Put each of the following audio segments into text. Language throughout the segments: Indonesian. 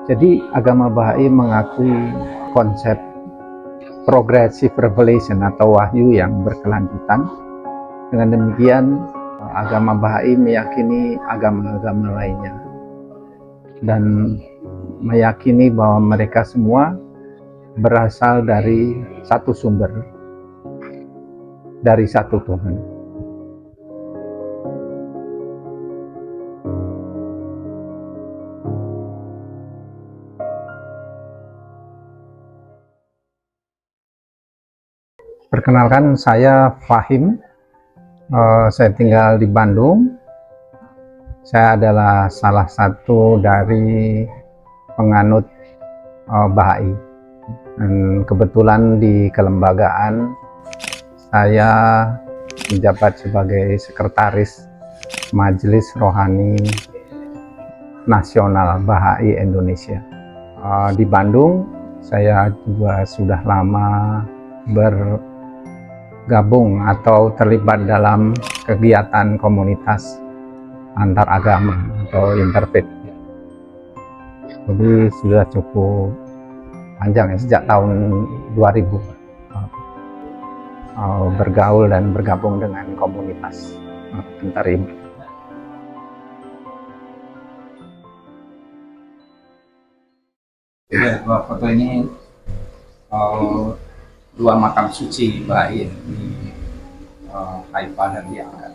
Jadi agama Bahai mengakui konsep progressive revelation atau wahyu yang berkelanjutan. Dengan demikian, agama Bahai meyakini agama-agama lainnya dan meyakini bahwa mereka semua berasal dari satu sumber, dari satu Tuhan. Perkenalkan, saya Fahim. Saya tinggal di Bandung. Saya adalah salah satu dari penganut Bahai. Dan kebetulan di kelembagaan saya menjabat sebagai sekretaris Majelis Rohani Nasional Bahai Indonesia. Di Bandung saya juga sudah lama bergabung atau terlibat dalam kegiatan komunitas antar agama atau interfaith. Jadi sudah cukup panjang ya, sejak tahun 2000 bergaul dan bergabung dengan komunitas antar iman. Ya, dua foto ini dua makam suci Bahai di Haifa dan di Angkat.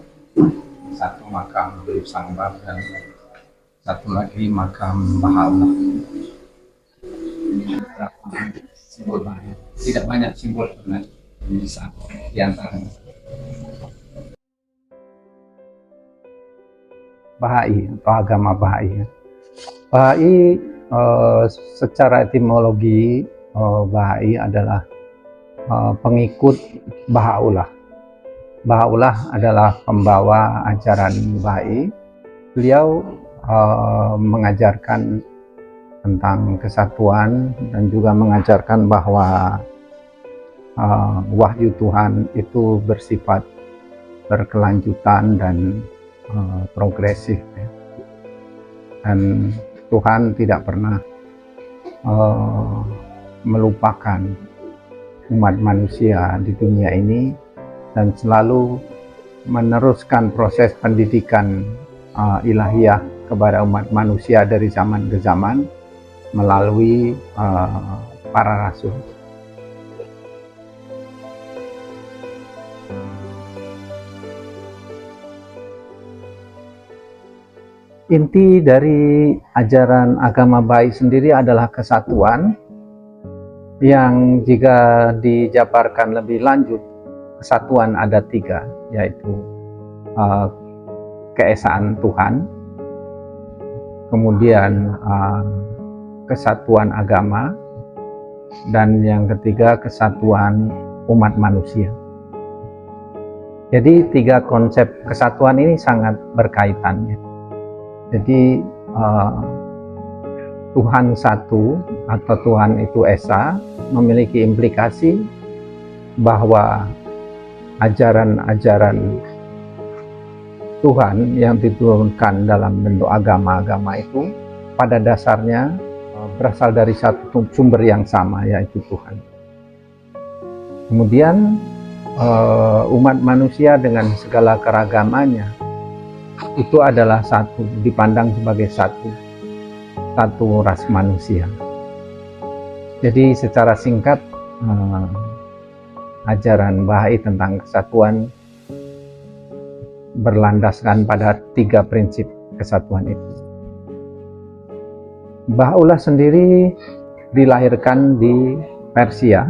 Satu makam Sangbar dan satu lagi makam Bahaullah. Simbol Bahai. Tidak banyak simbol sebenarnya di antaranya. Bahai atau agama Bahai. Bahai secara etimologi Bahai adalah pengikut Bahaullah. Bahaullah adalah pembawa ajaran Bahai. Beliau mengajarkan tentang kesatuan dan juga mengajarkan bahwa wahyu Tuhan itu bersifat berkelanjutan dan progresif, ya. Dan Tuhan tidak pernah melupakan umat manusia di dunia ini dan selalu meneruskan proses pendidikan ilahiyah kepada umat manusia dari zaman ke zaman melalui para rasul. Inti dari ajaran agama Bahai sendiri adalah kesatuan yang jika dijabarkan lebih lanjut, kesatuan ada tiga, yaitu keesaan Tuhan, kemudian kesatuan agama, dan yang ketiga kesatuan umat manusia. Jadi tiga konsep kesatuan ini sangat berkaitan. Jadi Tuhan satu atau Tuhan itu Esa memiliki implikasi bahwa ajaran-ajaran Tuhan yang diturunkan dalam bentuk agama-agama itu pada dasarnya berasal dari satu sumber yang sama, yaitu Tuhan. Kemudian umat manusia dengan segala keragamannya itu adalah satu, dipandang sebagai satu ras manusia. Jadi secara singkat ajaran Bahai tentang kesatuan berlandaskan pada tiga prinsip kesatuan itu. Bahaullah sendiri dilahirkan di Persia.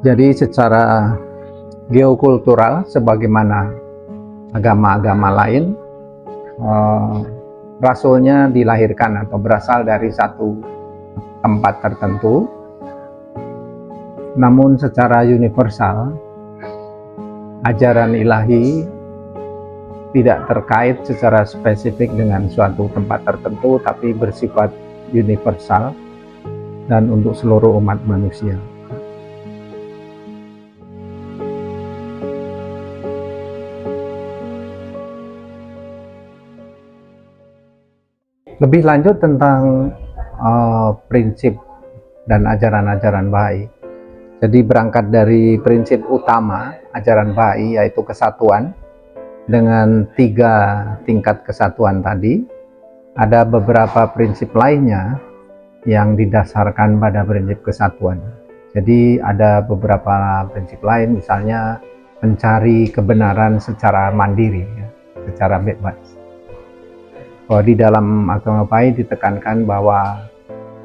Jadi secara geokultural sebagaimana agama-agama lain, rasulnya dilahirkan atau berasal dari satu tempat tertentu. Namun secara universal, ajaran ilahi tidak terkait secara spesifik dengan suatu tempat tertentu, tapi bersifat universal dan untuk seluruh umat manusia. Lebih lanjut tentang prinsip dan ajaran-ajaran Bahai. Jadi berangkat dari prinsip utama ajaran Bahai, yaitu kesatuan dengan 3 tingkat kesatuan tadi, ada beberapa prinsip lainnya yang didasarkan pada prinsip kesatuan. Jadi ada beberapa prinsip lain, misalnya mencari kebenaran secara mandiri, secara bebas. Di dalam agama Bahai ditekankan bahwa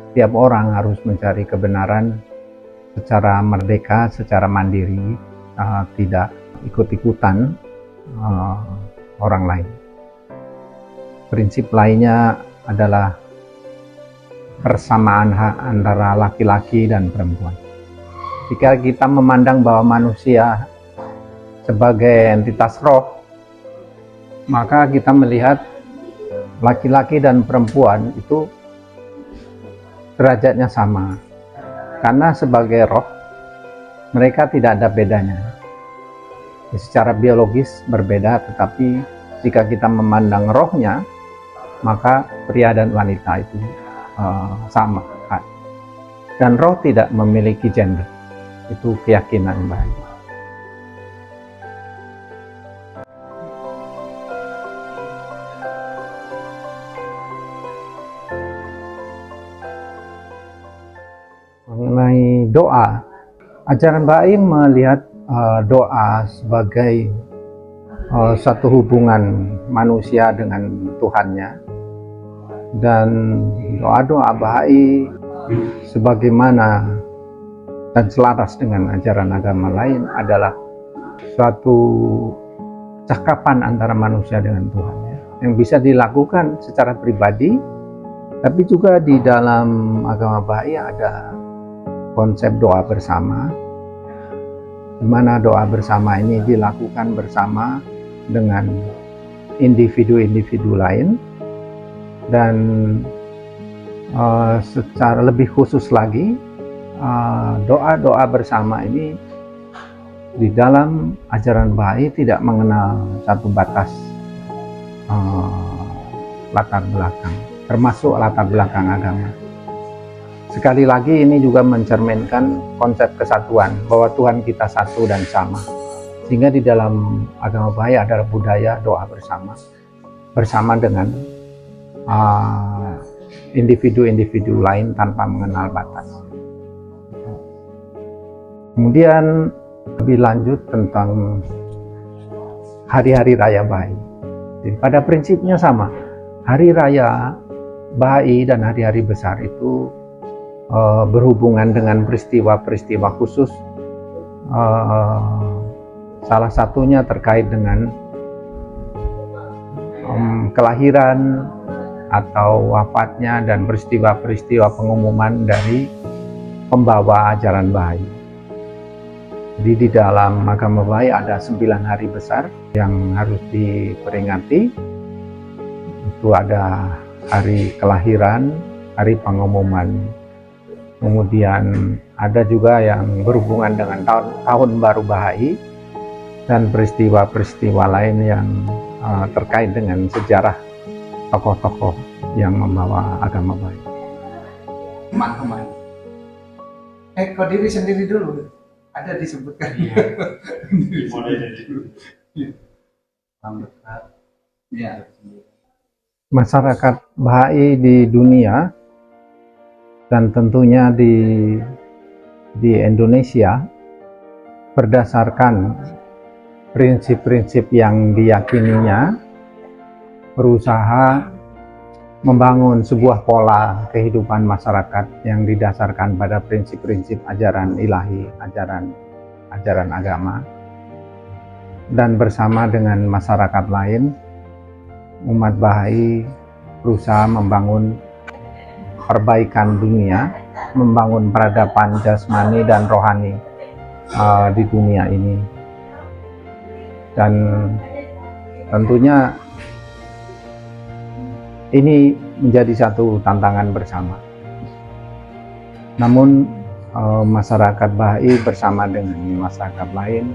setiap orang harus mencari kebenaran secara merdeka, secara mandiri, tidak ikut-ikutan orang lain. Prinsip lainnya adalah persamaan hak antara laki-laki dan perempuan. Jika kita memandang bahwa manusia sebagai entitas roh, maka kita melihat laki-laki dan perempuan itu derajatnya sama, karena sebagai roh mereka tidak ada bedanya. Secara biologis berbeda, tetapi jika kita memandang rohnya, maka pria dan wanita itu sama. Dan roh tidak memiliki gender. Itu keyakinan Bahai. Mengenai doa, ajaran Bahai melihat doa sebagai satu hubungan manusia dengan Tuhannya, dan doa-doa Bahai sebagaimana dan selaras dengan ajaran agama lain adalah suatu cakapan antara manusia dengan Tuhan, yang bisa dilakukan secara pribadi, tapi juga di dalam agama Bahai ada konsep doa bersama, di mana doa bersama ini dilakukan bersama dengan individu-individu lain. Dan secara lebih khusus lagi, doa-doa bersama ini di dalam ajaran Bahai tidak mengenal satu batas latar belakang, termasuk latar belakang agama. Sekali lagi ini juga mencerminkan konsep kesatuan, bahwa Tuhan kita satu dan sama. Sehingga di dalam agama Bahai adalah budaya doa bersama dengan individu-individu lain tanpa mengenal batas. Kemudian lebih lanjut tentang hari-hari raya Bahai. Jadi pada prinsipnya sama, hari raya Bahai dan hari-hari besar itu berhubungan dengan peristiwa-peristiwa khusus. Salah satunya terkait dengan kelahiran atau wafatnya dan peristiwa-peristiwa pengumuman dari pembawa ajaran Bahai. Jadi di dalam agama Bahai ada 9 hari besar yang harus diperingati. Itu ada hari kelahiran, hari pengumuman. Kemudian ada juga yang berhubungan dengan tahun baru Bahai dan peristiwa-peristiwa lain yang terkait dengan sejarah tokoh-tokoh yang membawa agama Bahai. Teman-teman, kok diri sendiri dulu ada disebutkan ya. Masyarakat Bahai di dunia dan tentunya di Indonesia berdasarkan prinsip-prinsip yang diyakininya, berusaha membangun sebuah pola kehidupan masyarakat yang didasarkan pada prinsip-prinsip ajaran ilahi, ajaran agama. Dan bersama dengan masyarakat lain, umat Bahai berusaha membangun perbaikan dunia, membangun peradaban jasmani dan rohani di dunia ini. Dan tentunya ini menjadi satu tantangan bersama. Namun masyarakat Bahai bersama dengan masyarakat lain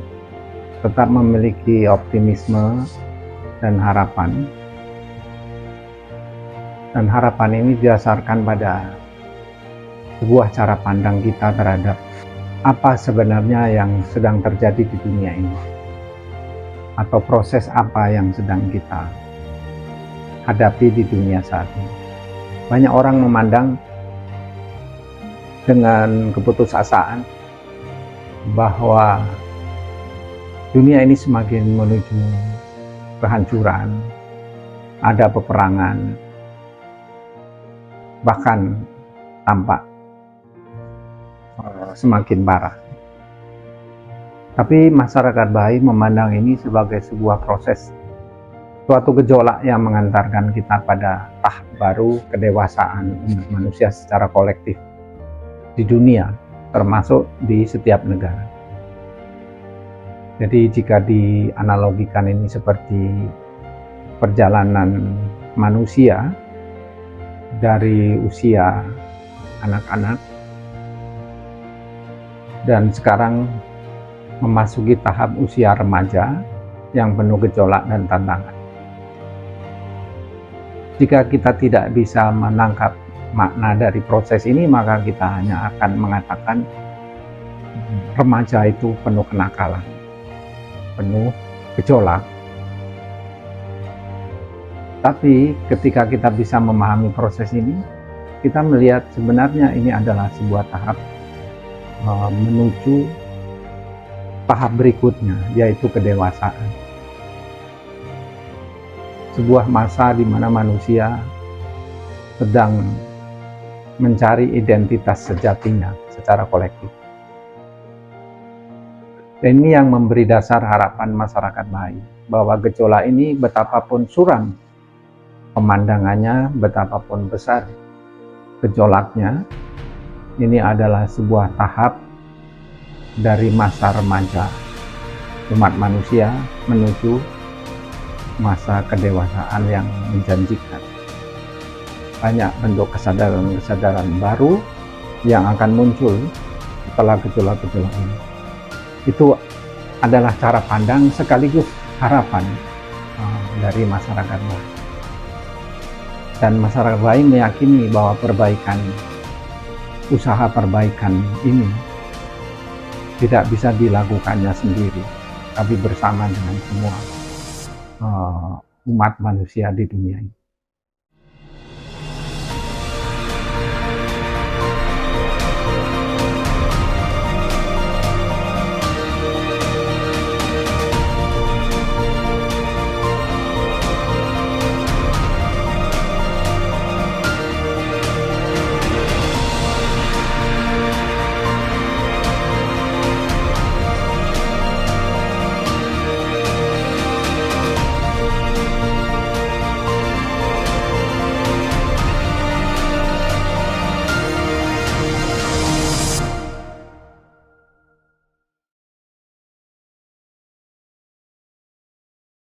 tetap memiliki optimisme dan harapan Dan harapan ini didasarkan pada sebuah cara pandang kita terhadap apa sebenarnya yang sedang terjadi di dunia ini, atau proses apa yang sedang kita hadapi di dunia saat ini. Banyak orang memandang dengan keputusasaan bahwa dunia ini semakin menuju kehancuran, ada peperangan, bahkan tampak semakin parah. Tapi masyarakat Baha'i memandang ini sebagai sebuah proses, suatu gejolak yang mengantarkan kita pada tahap baru kedewasaan umat manusia secara kolektif di dunia, termasuk di setiap negara. Jadi jika dianalogikan ini seperti perjalanan manusia dari usia anak-anak dan sekarang memasuki tahap usia remaja yang penuh gejolak dan tantangan. Jika kita tidak bisa menangkap makna dari proses ini, maka kita hanya akan mengatakan remaja itu penuh kenakalan, penuh gejolak. Tapi ketika kita bisa memahami proses ini, kita melihat sebenarnya ini adalah sebuah tahap menuju tahap berikutnya, yaitu kedewasaan. Sebuah masa di mana manusia sedang mencari identitas sejatinya secara kolektif. Dan ini yang memberi dasar harapan masyarakat Baha'i, bahwa gejolak ini betapapun suram pemandangannya, betapapun besar gejolaknya, ini adalah sebuah tahap dari masa remaja umat manusia menuju masa kedewasaan yang menjanjikan. Banyak bentuk kesadaran-kesadaran baru yang akan muncul setelah gejolak-gejolak ini. Itu adalah cara pandang sekaligus harapan dari masyarakat Baha'i. Dan masyarakat Baha'i meyakini bahwa usaha perbaikan ini tidak bisa dilakukannya sendiri, tapi bersama dengan semua umat manusia di dunia ini.